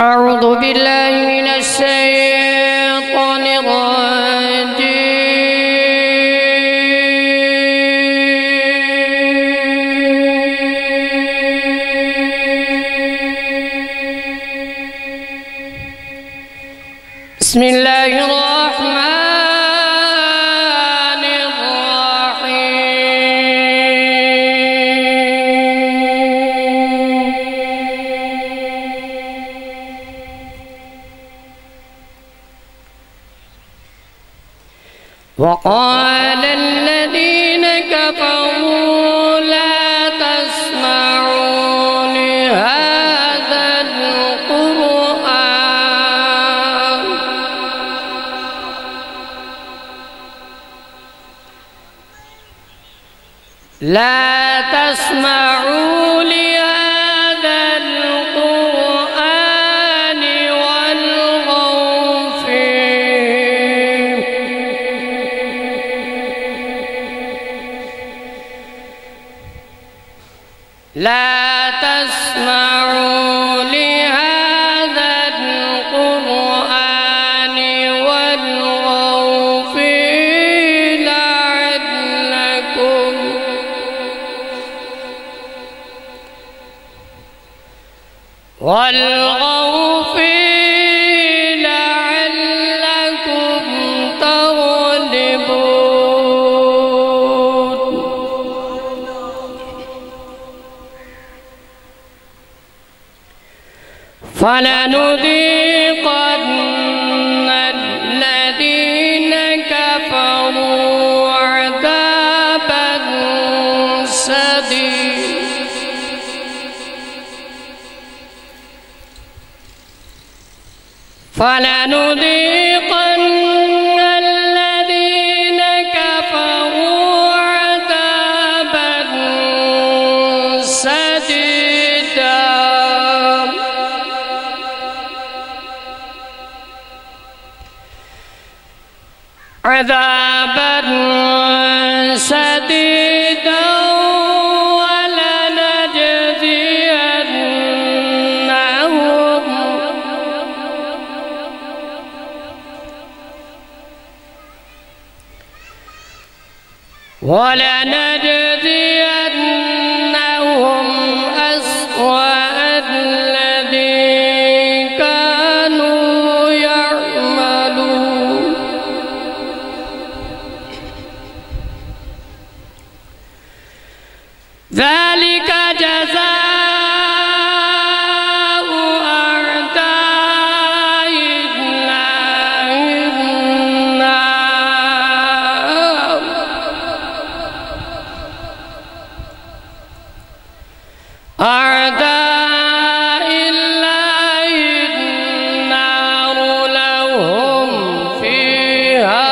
أعوذ بالله من الشيطان الرجيم. بسم الله الرحمن الرحيم. وقال الذين كفروا لا تسمعوا لهذا القرآن لا تسمعوا لهذا القرآن والغوا فيه لا تسمعوا لهذا القرآن والغوا فيه لعلكم تغلبون. فلنذيقن الذين كفروا عذابا شديدا فلنذيقن الذين كفروا عذابا شديدا ولنجزينهم أسوأ الذي كانوا يعملون. ذلك جزاء أعداء الله النار أعداء الله النار لهم فيها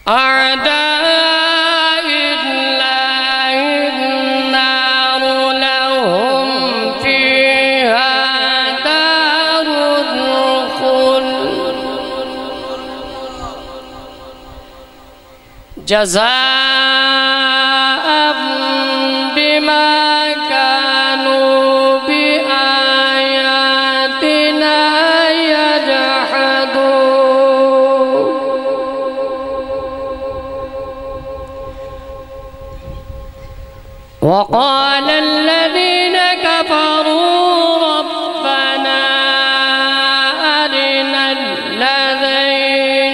أعداء الله النار لهم فيها دار الخلد جزاء بما كانوا بآياتنا يجحدون. وقال الذين كفروا ربنا أرنا الذين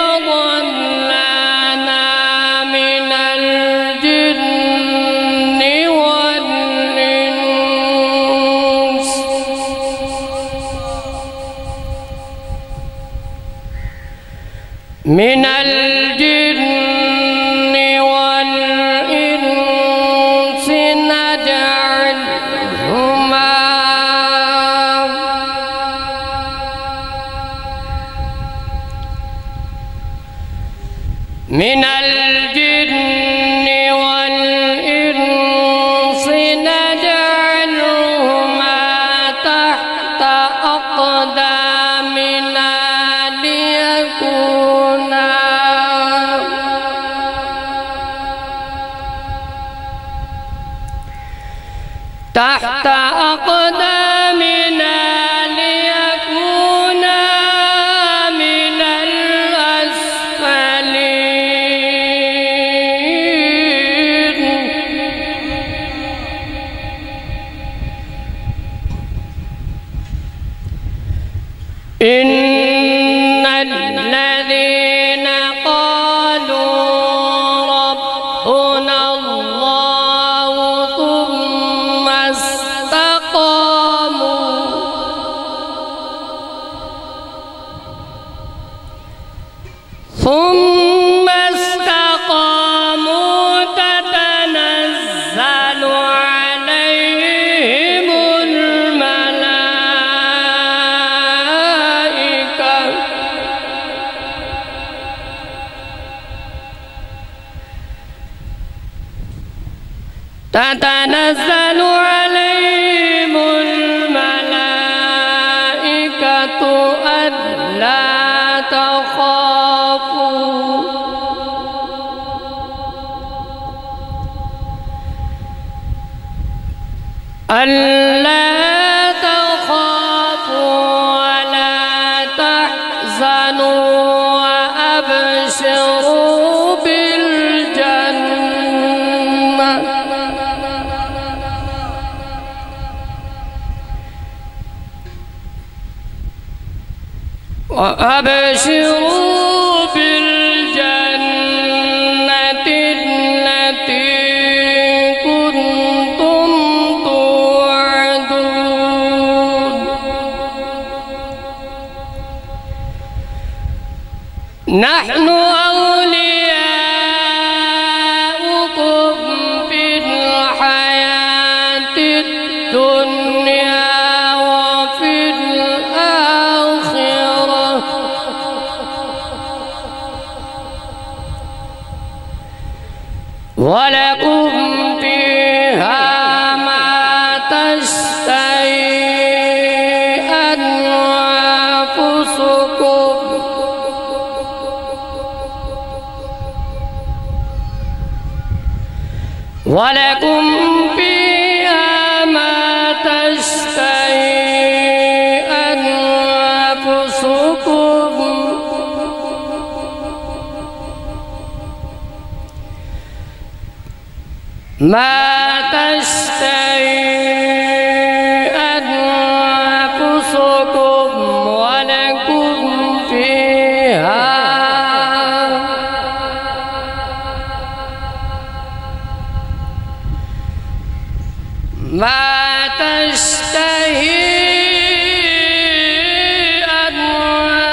أضلنا من الجن والإنس من الجن والإنس نجعلهما تحت أقدامنا ليكون من الأسفلين. إن الذين قالوا ربنا الله ثم استقاموا تتنزل عليهم الملائكة ألا تخافوا ولا تحزنوا وأبشروا بالجنة التي كنتم توعدون. نحن أولياؤكم في الحياة الدنيا وفي الآخرة ولكم فيها ما تشتهي أنفسكم ولكم فيها ما تشتهي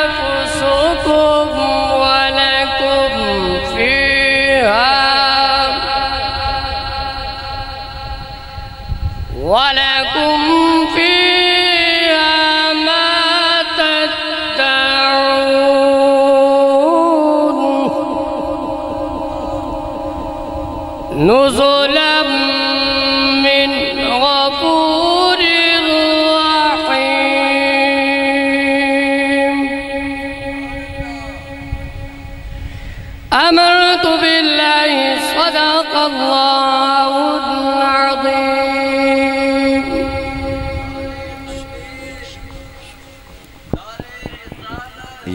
أنفسكم ولكم فيها ما تدعون نزلا من غفور رحيم. آمنت بالله صدق الله العظيم.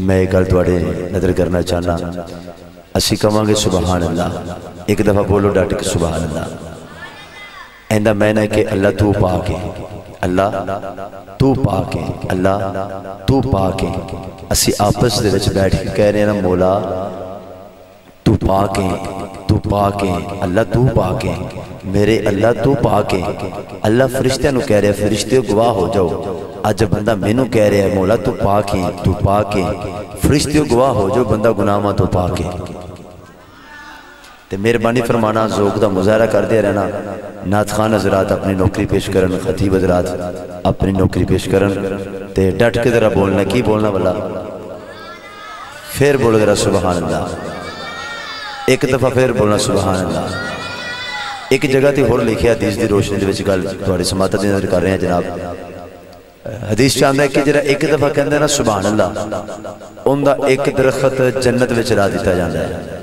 میں ایک گل تواڈے نظر کرنا چاہنا اسی کہاں سبحان اللہ ایک دفعہ بولو ڈٹ کے سبحان اللہ ایندہ میں نے کہ اللہ تو پاک ہے اللہ تو پاک ہے اللہ تو پاک ہے اسی آپس دے وچ بیٹھ کے کہہ رہے ہیں نا مولا تو پاک ہے تو پاک ہے اللہ تو پاک ہے میرے اللہ تو پاک ہے اللہ فرشتہ نو کہہ رہے ہیں فرشتے گواہ ہو جاؤ آج جب بندہ میں نو کہہ رہے ہیں مولا تو پاک ہے فرشتے گواہ ہو جاؤ بندہ گناہاں تو پاک ہے تے مہربانی فرمانا ذوق دا مظاہرہ کر دے رہنا نعت خان حضرات اپنی نوکری پیش کرن خطیب حضرات اپنی نوکری پیش کرن تے ڈٹ کے ذرا بولنا کی بولنا والا پھر بولو ذرا سبحان اللہ ایک دفعہ پھر بولنا سبحان اللہ ایک جگہ تے اور لکھے حدیث دی روشنی دے وچ گل تواڈی سماعت دی نظر کر رہے ہیں جناب حدیث چاہتا ہے کہ جرا ایک دفعہ کہندے نا سبحان اللہ ان دا ایک درخت جنت وچ لا دیتا جاندا ہے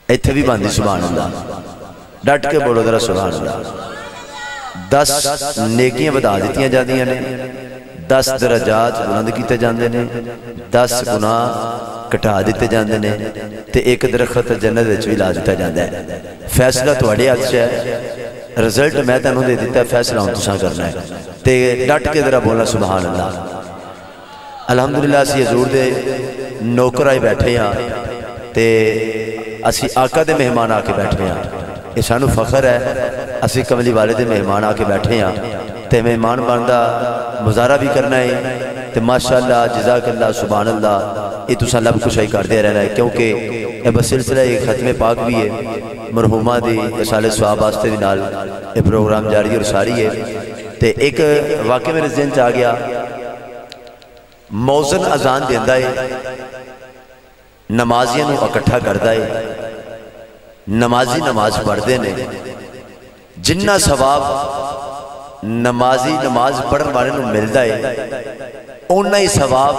ایتھے بھی باندھی سبحان اللہ ڈٹ کے بولو ذرا سبحان اللہ 10 نیکیاں بتا دیتیاں جاندیاں نے 10 درجات بلند کیتے جاندے نے 10 گناہ کٹا دیتے جاندے نے تے ایک درخت جنت وچ بھی لا دیتا جاندا ہے فیصلہ تواڈے ہاتھ وچ ہے رزلٹ میں تانوں دے دیتا ہے فیصلہ ہن تساں کرنا ہے تے ڈٹ کے ذرا بولنا سبحان اللہ الحمدللہ اسی حضور دے نوکر آئے بیٹھے ہاں تے اسی آقا دے مہمان آ کے بیٹھے ہاں یہ سانو فخر ہے اسی کملی والے دے مہمان آ کے بیٹھے ہاں تے مہمان بندہ مظاہرہ بھی کرنا ہے تے ماشاءاللہ جزاک اللہ سبحان اللہ یہ تساں لب کشائی کر دے رہنا ہے کیونکہ یہ بس سلسلہ ایک ختم پاک بھی ہے مرحومہ دی سال سواب واسطے بھی نال یہ پروگرام جاری اور ساری ہے تے ایک واقعہ میرے ذہن چ آ گیا موزن اذان دیندا ہے نمازیاں نو اکٹھا کردا ہے نمازی نماز پڑھدے نے جنہ ثواب نمازی نماز پڑھن والے نو ملدا ہے اونا ہی ثواب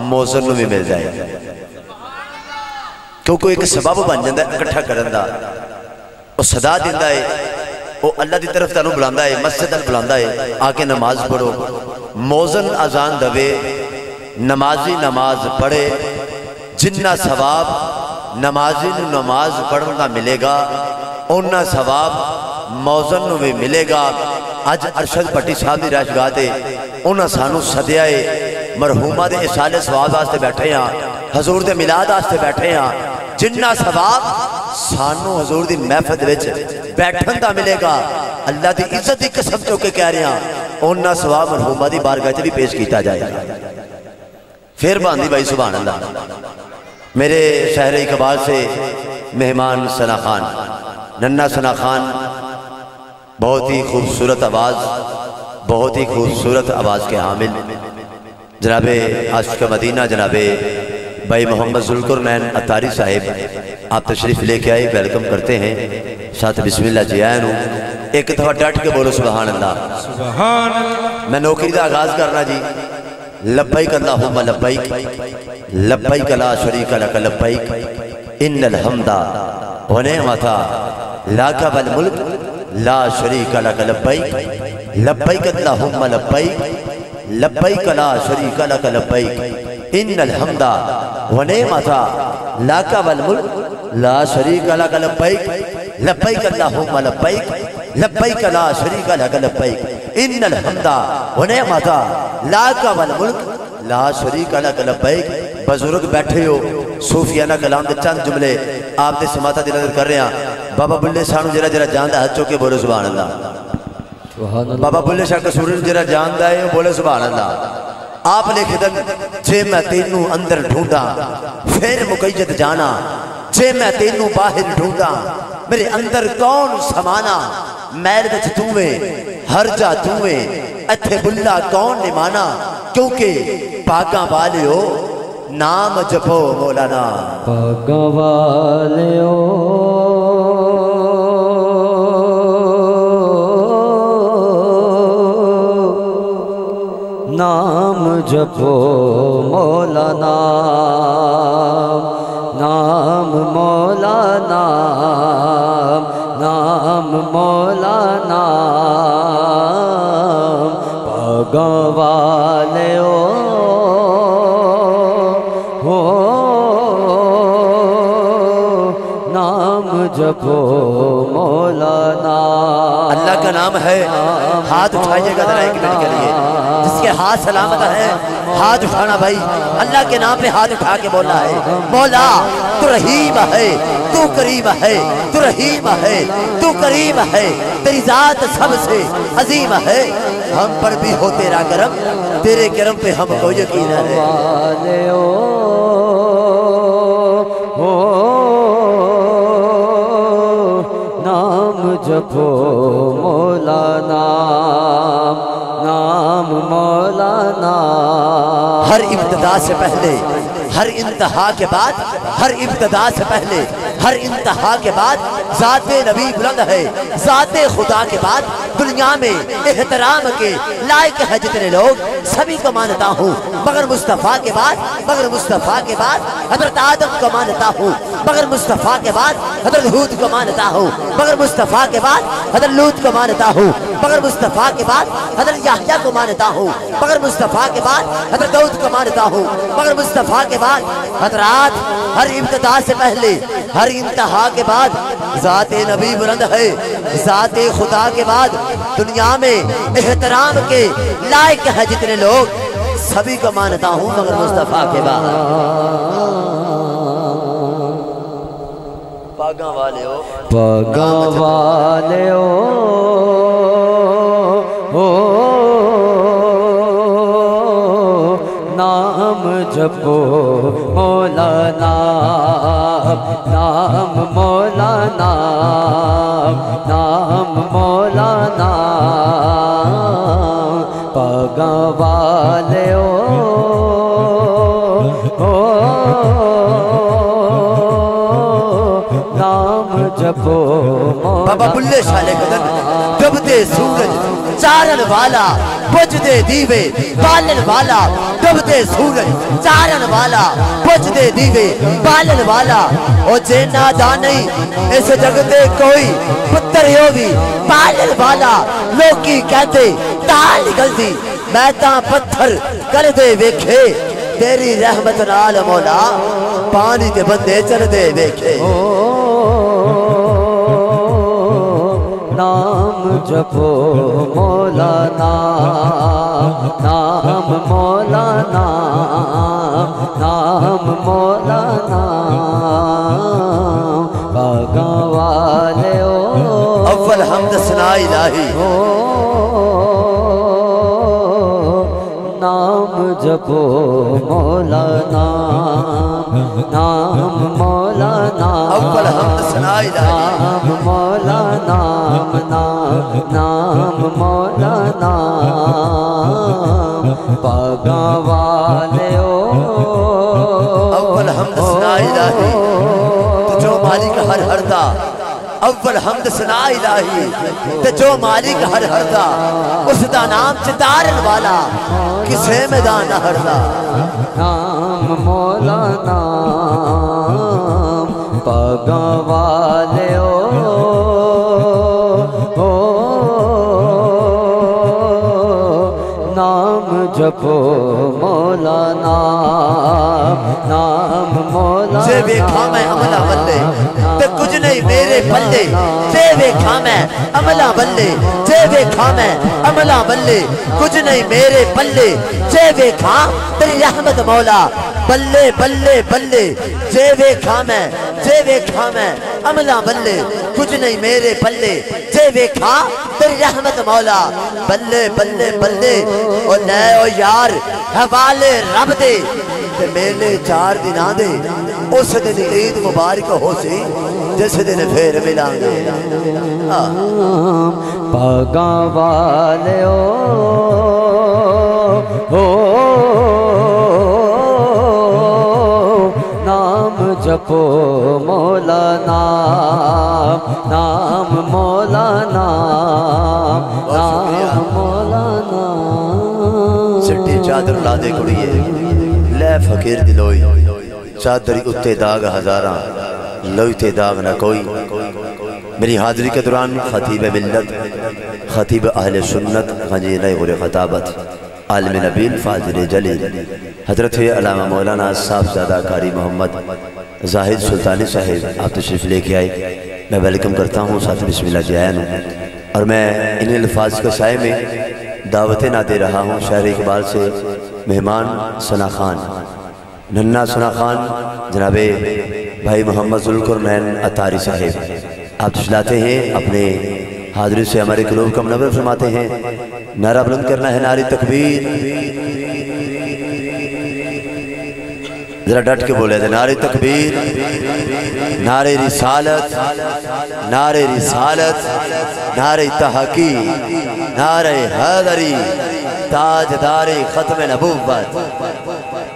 موزن نو بھی ملدا ہے کیونکہ ایک سبب بن جاندا ہے اکٹھا کرن دا او صدا دیندا ہے او اللہ دی طرف تانوں بلاندا ہے مسجد ال بلاندا ہے آ کے نماز پڑھو موزن اذان دوے نمازی نماز پڑھے جنہ ثواب نمازی نماز پڑھنا ملے گا اونا ثواب موزن بھی ملے گا آج ارشد پٹی صاحب دی رہش گاہ تے اونا سانو صدیائے مرحومہ دے اسالے ثواب آستے بیٹھے ہیں حضور دے ملاد آستے بیٹھے ہیں جنہ ثواب سانو حضور دی محفظ وچ بیٹھن دا ملے گا اللہ دی عزت دی قسم جو کے کہہ رہے ہیں اونا ثواب مرحومہ دی بارگاہ تے بھی پیش کیتا جائے پھر باندھی بھائی سبحان اللہ میرے شہر اقبال سے مہمان ثنا خان ننہ ثنا خان بہت ہی خوبصورت آواز بہت ہی خوبصورت آواز کے حامل جناب عاشق مدینہ جناب بھائی محمد ذوالقرنین اتاری صاحب آپ تشریف لے کے آئے ویلکم کرتے ہیں ساتھ بسم اللہ جی آئے ہوں ایک دفعہ ڈٹ کے بولو سبحان اللہ سبحان اللہ میں نوکری دا آغاز کرنا جی لبیک اللہم لبیک لبیک لا شریک لک لبیک ان الحمد ونعمت لک والملک لا شریک لک لبیک لبیک اللہم لبیک لبیک لا شریک لک لبیک ان الحمد ونعمت لک والملک لا شریک لک لبیک لبیک اللہم لبیک لبیک لا شریک لک لبیک ان الحمد ونعمت لک والملک لا شریک لک لبیک بزرگ بیٹھے ہو صوفیانہ کلام دے چند جملے آپ دے سماعتہ دی نظر کر رہے ہیں بابا بلے سانو جرا جرا جاندہ ہے چوکے بولے سبحان اللہ بابا بلے شاہ کسوری جرا جاندہ ہے بولے سبحان اللہ آپ لکھ دن جے میں تینوں اندر ڈھونڈا پھر مقید جانا جے میں تینوں باہر ڈھونڈا میرے اندر کون سمانا میل وچ تویں ہر جا تویں اتھے بلا کون نمانا کیونکہ پاکاں والے ہو نام جپو مولانا پاکاں والے ہو نام جپو مولانا نام مولانا نام مولانا پاکاں والے ہو ہو نام جپو مولانا اللہ کا نام ہے ہاتھ اٹھائیے گا ذرا ایک منٹ کے لیے جس کے ہاتھ سلامت ہے ہاتھ اٹھانا بھائی اللہ کے نام پہ ہاتھ اٹھا کے بولنا ہے مولا تو رحیم ہے تو کریم ہے تو رحیم ہے تو کریم ہے تیری ذات سب سے عظیم ہے ہم پر بھی ہو تیرا کرم تیرے کرم پہ ہم کو یقین ہے نام جپو مولانا نام مولانا ہر ابتدا سے پہلے ہر انتہا کے بعد ہر ابتدا سے پہلے ہر انتہا کے بعد ذات نبی بلند ہے ذات خدا کے بعد دنیا میں احترام کے لائق ہے جتنے لوگ سبھی کو مانتا ہوں مگر مصطفیٰ کے بعد مگر مصطفیٰ کے بعد حضرت آدم کو مانتا ہوں مگر مصطفیٰ کے بعد حضرت ہود کو مانتا ہوں مگر مصطفیٰ کے بعد حضرت لوط کو مانتا ہوں مگر مصطفیٰ کے بعد حضرت یحییٰ کو مانتا ہوں مگر مصطفیٰ کے بعد حضرت داؤد کو مانتا ہوں مگر مصطفیٰ کے بعد حضرات ہر ابتدا سے پہلے ہر انتہا کے بعد ذات نبی بلند ہے ذات خدا کے بعد دنیا میں احترام کے لائق ہے جتنے لوگ سبھی کو مانتا ہوں مگر مصطفیٰ کے بعد پاگاں والے ہو پاگاں والے ہو نام جپو مولانا نام مولانا نام مولانا پاگاں والے نام جپو بابا بلے شالے قدر ڈبتے سورج چارن والا بجھ دے دیوے بالن والا ڈبتے سورج چارن والا بجھ دے دیوے بالن والا او جے نادانی اس جگتے کوئی پتر ہوگی بالن والا لوکی کہتے تال نکلتی میں تاں پتھر کر دے ویکھے تیری رحمت نال مولا پانی کے بندے چل دے ویکھے نام جپو مولانا نام مولانا نام مولانا پاگاں والے اول حمد ثنا الہی نام جپو مولانا نام مولانا اول حمد ثنا الہی نام مولانا نام مولانا پاگاں والے اول حمد ثنا الہی تو جو مالک ہر ہردا اول حمد ثنا الہی تو جو مالک ہر ہردا اس دا نام چتارن والا کسے میدان نہ ہردا نام مولانا پاگاں والے نام جپو مولانا نام مولانا جے ویکھا میں عملہ بلے تے کچھ نہیں میرے پلے جے ویکھا میں عملہ بلے جے ویکھا میں عملہ بلے کچھ نہیں میرے پلے جے ویکھا تیری رحمت مولا بلے بلے بلے جے ویکھا میں عملہ بلے کچھ نہیں میرے پلے جے ویکھا تیری رحمت مولا بلے بلے بلے او لے او یار حوالے رب دے تے میلے 4 دن آدھے اس دن عید مبارک ہو سی جس دن پھر ملان گے پاگاں والے نام جپو مولانا نام مولانا نام مولانا سٹی چادر لا دے کڑیے لے فقیر دلوئی چادری اتے داغ ہزاراں لوئی تے داغ نہ کوئی میری حاضری کے دوران خطیب ملت خطیب اہل سنت خجیلہ غر خطابت عالم نبیل فاضل جلیل حضرت علامہ مولانا صاحبزادہ قاری محمد زاہد سلطانی صاحب آپ تشریف لے کے آئے، میں ویلکم کرتا ہوں، ساتھ بسم اللہ جی آیا ہوں، اور میں انہیں الفاظ کے سائے میں دعوتیں نہ دے رہا ہوں شہر اقبال سے مہمان ثنا خان، ننھا ثنا خان جناب بھائی محمد ذوالقرنین عطاری صاحب آپ تشلاتے ہیں، اپنے حاضری سے ہمارے قلوب کا منور فرماتے ہیں۔ نعرہ بلند کرنا ہے، نعرہ تکبیر، ذرا ڈٹ کے بولے تھے، نعرہ تکبیر، نعرہ رسالت، نعرہ رسالت، نعرہ تحقیق، نعرہ حیدری، تاجدار ختم نبوت،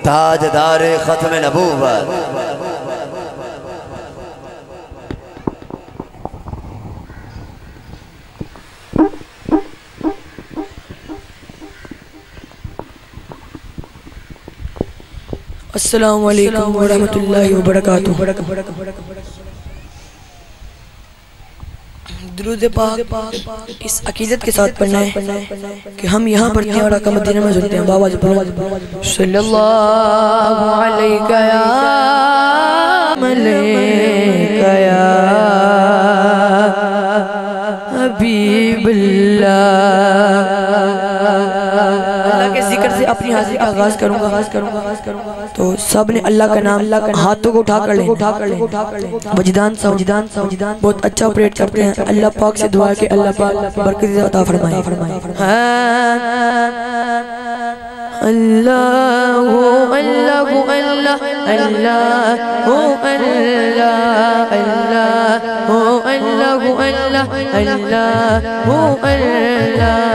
تاجدار ختم نبوت۔ السلام علیکم ورحمۃ اللہ وبرکاتہ۔ درود پاک اس عقیدت کے ساتھ پڑھنا ہے کہ ہم یہاں پڑھتے ہیں اور آقا مدینہ میں سنتے ہیں۔ بابا صلی اللہ علیہ یا ملیک یا حبیب اللہ۔ اللہ کے ذکر سے اپنی حاضری کا آغاز کروں گا، تو سب نے اللہ کا نام ہاتھوں کو اٹھا کر لیں، وجدان سے بہت اچھا آپریٹ کرتے ہیں۔ اللہ پاک سے دعا کہ اللہ پاک برکت عطا فرمائے۔ اللہ اللہ اللہ اللہ اللہ اللہ اللہ اللہ اللہ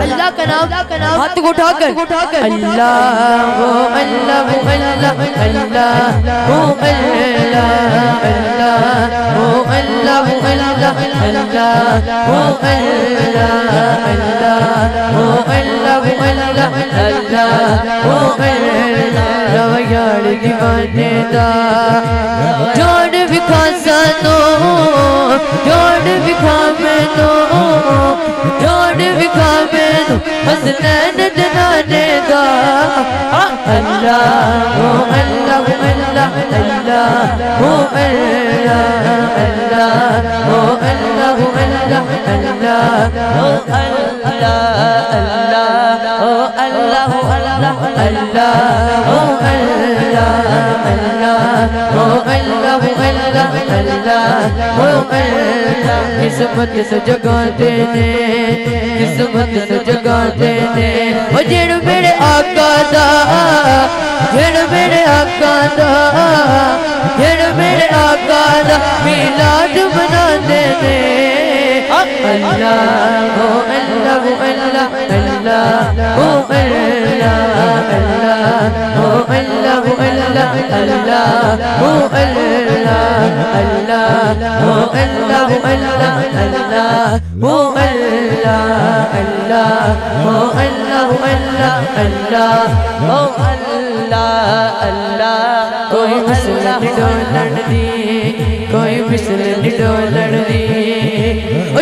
اللہ کا نام ہاتھ کو اٹھا کر اللہ اللہ اللہ یار دیوانے دا جان بکھا سانو، جان بکھا میں دو، جان بکھا میں دو، حسنین دنانے دا اللہ اللہ اللہ اللہ اللہ اللہ قسمت سے جگہ دینے، قسمت سے جگہ دینے، وہ جڑ میرے آقا دا، جڑ میرے آقا دا، جڑ میرے آقا دا میلاد بنا دینے۔ اللہ اللہ اللہ اللہ اللہ اللہ اللہ کوئی مثل ڈولن دی، کوئی مثل ڈولن دی،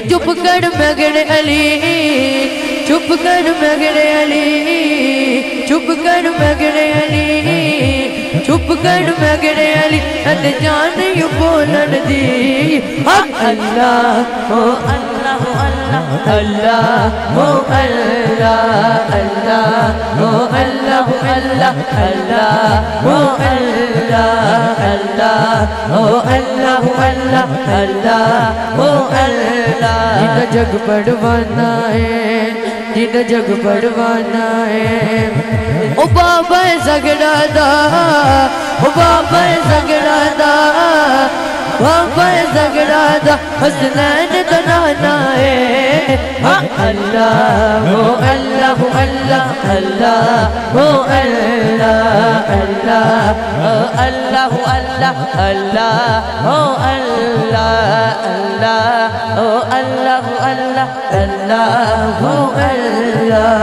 چپ کر مگر علی، چپ کر مگر علی، چپ کر مگر علی، چپ کر مگر علی، اد جان یو بولن دی۔ اللہ ہو اللہ اللہ اللہ ہو اللہ اللہ ہو اللہ اللہ اللہ ہو اللہ اللہ ہو اللہ اللہ اللہ ہو اللہ۔ جن جگ بڑھوانا ہے، جن جگ بڑھوانا ہے، او بابا زگڑا دا، او بابا زگڑا دا، بابا زگڑا دا حسنین دنانا ہے۔ اللہ ہو اللہ اللہ اللہ ہو اللہ اللہ اللہ اللہ اللہ ہو اللہ اللہ ہو اللہ اللہ اللہ ہو اللہ۔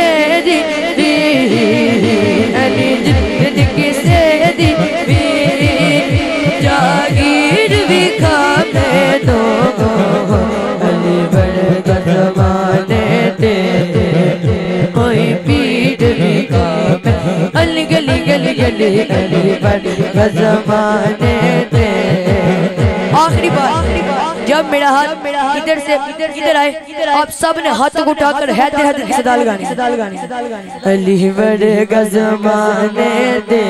گلی گلی گلی علی بڑھ کا زمانے دے. آخری بار جب میرا ہاتھ ادھر سے ادھر آئے آپ سب نے ہاتھوں کو اٹھا کر حیدر حیدر کی صدا لگانی. علی بڑھ کا زمانے دے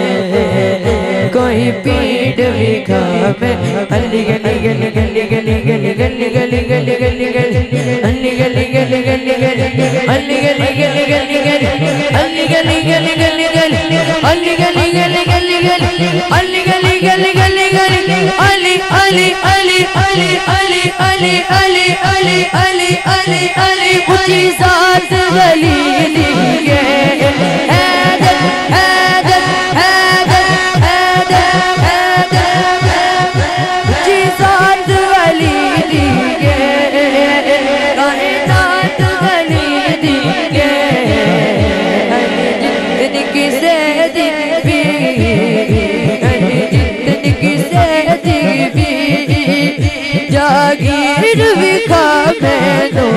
کوئی پیڑ بھی کھاوے. علی گلی گلی گلی گلی گلی گلی گلی گلی گلی گلی علی گلی گلی گلی گلی علی گلی گلی گلی گلی علی گلی گلی گلی گلی علی گلی گلی گلی گلی علی گلی گلی گلی گلی علی علی علی علی علی علی علی علی علی علی علی اونچی ذات ولی دیگے حیدر حیدر حیدر حیدر حیدر اونچی ذات ولی دیگے کائنات ولی دیگے علی جتن کی سیدی بھی علی جتن کی سیدی بھی جاگیر بھی کھاوے دو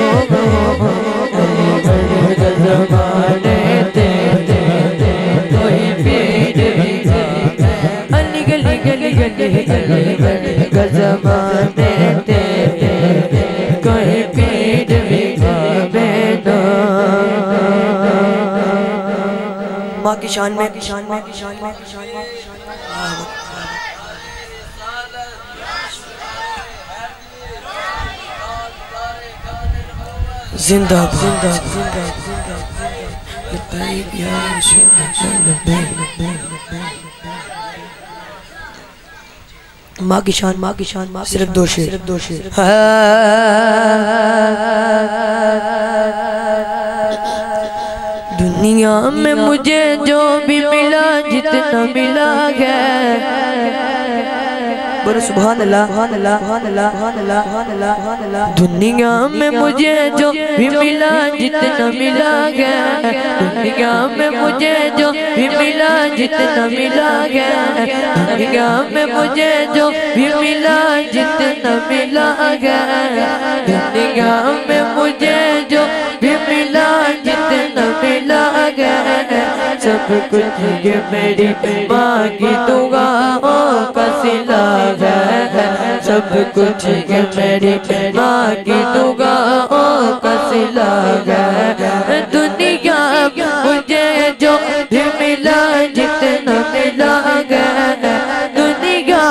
زمانے دے کوئی پیڑ بھی کھاوے. علی گلی گلی گلی علی بڑھ کا زمانے دے کوئی پیڑ بھی کھاوے دو. ماں کی شان میں زندہ زندہ زندہ لبیک یا رسول اللہ لبیک. ماں کی شان صرف دو شیر. دنیا میں مجھے جو بھی ملا جتنا ملا ہے بولو سبحان اللہ. دنیا میں مجھے جو بھی ملا جتنا ملا ہے دنیا میں مجھے جو بھی ملا جتنا ملا ہے دنیا میں مجھے جو بھی ملا جتنا ملا ہے دنیا میں مجھے جو بھی ملا جتنا ملا ہے سب کچھ یہ میری ماں کی دعاؤں کا صلہ ہے. سب کچھ یہ میری ماں کی دعاؤں کا صلہ ہے. دنیا مجھے جو بھی ملا جتنا ملا ہے دنیا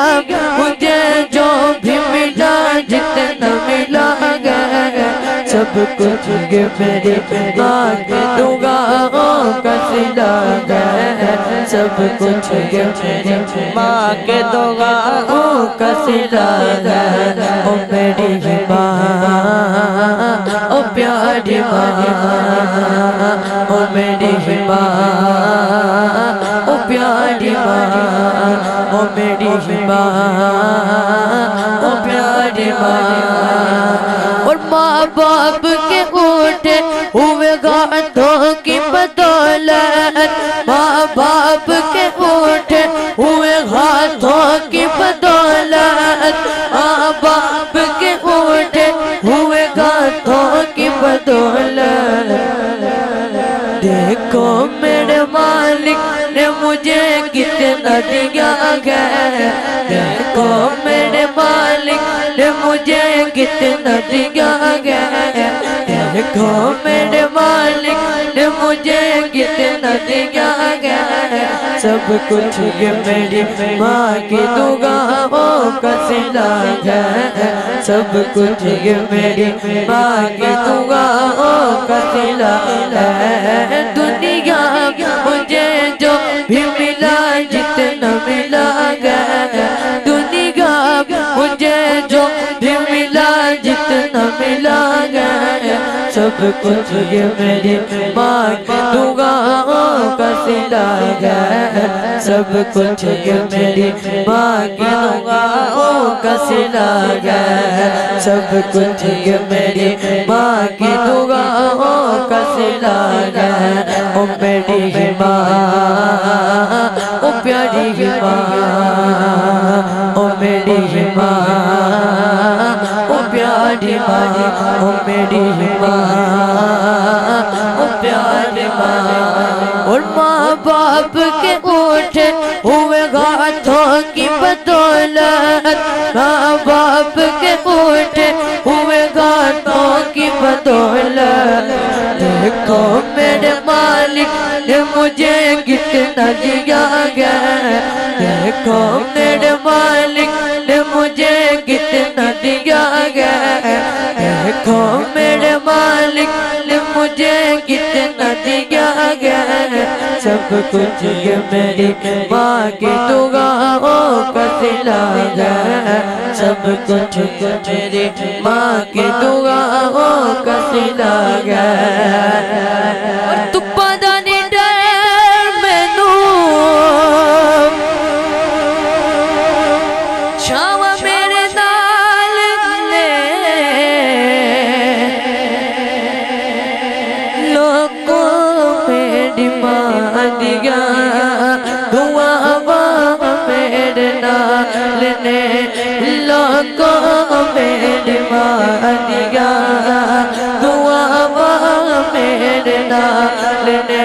مجھے جو بھی ملا جتنا ملا ہے سب کچھ یہ میری ماں کی دعاؤں کا صلہ ہے. سب کچھ یہ میری ماں کے دعاؤں کا صلہ ہے. او میری ماں او پیاری ماں او میری ماں او پیاری ماں او میری ماں او پیاری ماں. اور ماں باپ کے اٹھے ہوئے گھاٹوں کی بدولت ماں باپ کے اٹھے ہوئے ہاتھوں کی بدولت ماں باپ کے اٹھے ہوئے ہاتھوں کی بدولت. دیکھو میرے مالک نے مجھے کتنا دیا ہے دیکھو میرے مالک نے مجھے کتنا دیا ہے دیکھو میرے مالک نے مجھے کتنا دیا ہے. سب کچھ یہ میری ماں کی دعاؤں کا صلہ ہے. سب کچھ یہ میری ماں کی دعاؤں کا صلہ ہے. دنیا مجھے جو بھی ملا جتنا ملا ہے دنیا مجھے جو بھی ملا جتنا ملا ہے سب کچھ یہ میری ماں کی دعاؤں کا صلہ ہے. سب کچھ یہ میری ماں کی دعاؤں کا صلہ ہے. سب کچھ یہ میری ماں کی دعاؤں کا صلہ ہے. او میری ماں او پیاری ماں او میری ماں او پیاری ماں او میری ماں او پیاری ماں. اور ماں باپ کے اٹھے ہوئے ہاتھوں کی بدولت، ماں باپ کے اٹھے ہوئے ہاتھوں کی بدولت، دیکھو میرے مالک نے مجھے کتنا دیا گیا، دیکھو میرے مالک نے مجھے کتنا دیا گیا، دیکھو میرے مالک نے مجھے کتنا دیا گیا، سب کچھ یہ میری ماں کی دعاؤں کا صلہ ہے، سب کچھ میری ماں کی دعاؤں کا صلہ ہے۔ اور تو پتا نہیں ڈر میں نو شام میرے نال لے لوگوں میری ماں دیا دعا میرے نال نے، لوگوں میری ماں دیا دعا میرے نال نے،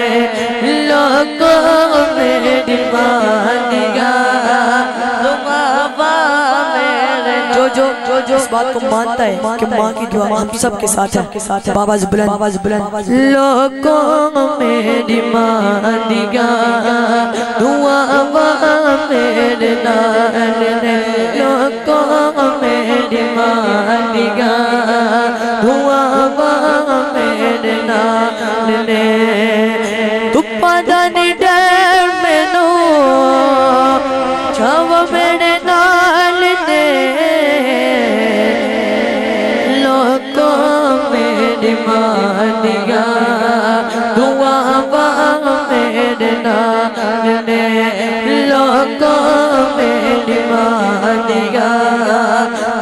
لوگوں میری ماں دیا دعا میرے نال۔ جو اس بات کو مانتا ہے کہ ماں کی دعا ہم سب کے ساتھ ہے، آواز بلند، لوگوں میری ماں دیا دعا میرے نال نے، لوگوں میری ماں دیا دعا میرے نال نے، تو پتا نہیں ڈر میں نو چھاو میرے نال نے، لوگوں میری ماں دیا دعا میرے نال نے، لوگوں میری ماں دیا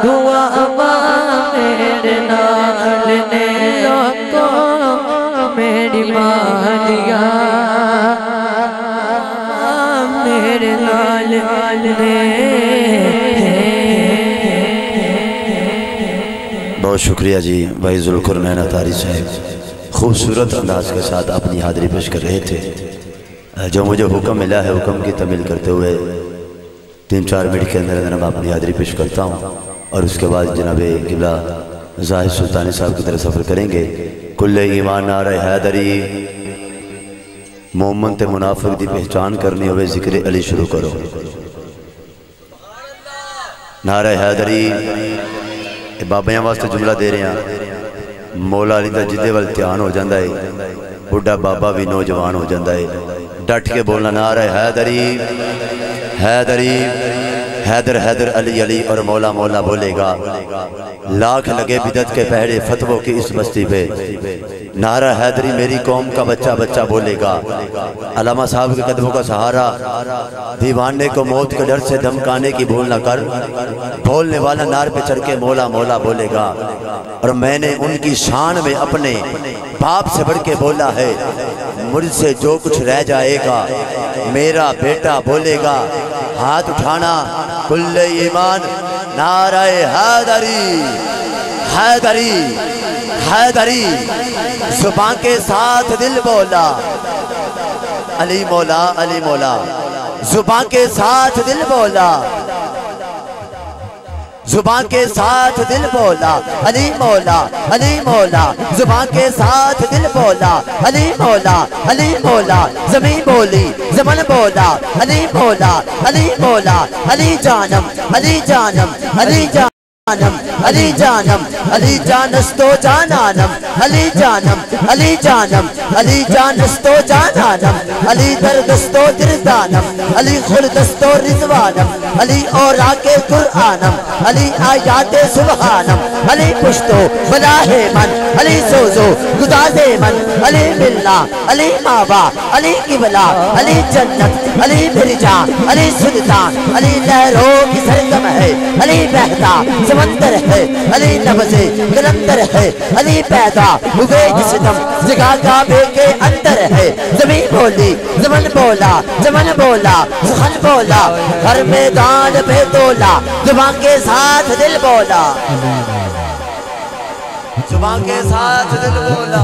دعا میرے نال نے، لوگوں میری ماں دیا میرے نال نے۔ بہت شکریہ جی بھائی ذوالقرنین اطاری صاحب، خوبصورت انداز کے ساتھ اپنی حاضری پیش کر رہے تھے۔ جو مجھے حکم ملا ہے حکم کی تکمیل کرتے ہوئے 3-4 منٹ کے اندر میں اپنی حاضری پیش کرتا ہوں، اور اس کے بعد جناب قبلہ زاہد سلطانی صاحب کی طرف سفر کریں گے۔ کل ایمان نعرہ حیدری، مومن تے منافق دی پہچان کرنی ہوئے ذکر علی شروع کرو۔ نعرہ حیدری بابیاں واسطے جملہ دے رہے ہیں، مولا علی دا جدے وال دھیان ہو جاندہ ہے، بڑھا بابا بھی نوجوان ہو جاندہ ہے، ڈٹ کے بولنا نعرہ حیدری حیدری، حیدر حیدر علی علی اور مولا مولا بولے گا، لاکھ لگے بدعت کے پہرے فتووں کی اس بستی پہ، نعرہ حیدری میری قوم کا بچہ بچہ بولے گا، علامہ صاحب کے قدموں کا سہارا، دیوانے کو موت کے ڈر سے دھمکانے کی بھول نہ کر، بولنے والا نار پہ چڑھ کے مولا مولا بولے گا، اور میں نے ان کی شان میں اپنے باپ سے بڑھ کے بولا ہے، مجھ سے جو کچھ رہ جائے گا میرا بیٹا بولے گا، ہاتھ اٹھانا کل ایمان نعرہ حیدری حیدری حیدری، زبان کے ساتھ دل بولا علی مولا علی مولا، زبان کے ساتھ دل بولا، زبان کے ساتھ دل بولا علی مولا علی مولا، زبان کے ساتھ دل بولا علی مولا علی مولا، زمین بولی زمن بولا علی مولا علی مولا، علی جانم علی جانم علی جانم علی جانم علی جانستو جانانم، علی جانم علی جانم علی جانستو جانانم، علی دردستو دردانم، علی خلدستو رضوانم، علی اوراق قرآنم، علی آیات سبحانم، علی پشتو بلاہ من، علی سوزو گداز من، علی ملنا علی مابا علی قبلہ علی جنت علی مرجا علی سلطان، علی لہروں کی سرگم ہے، علی بہتا سمندر ہے، علی نبض قلندر ہے، علی پیدا ہوئے جس دم جگہ کعبے کے اندر ہے، زمین بولی زمن بولا زمن بولا سخن بولا، ہر میدان پہ تولا، زبان کے ساتھ دل بولا، زبان کے ساتھ دل بولا،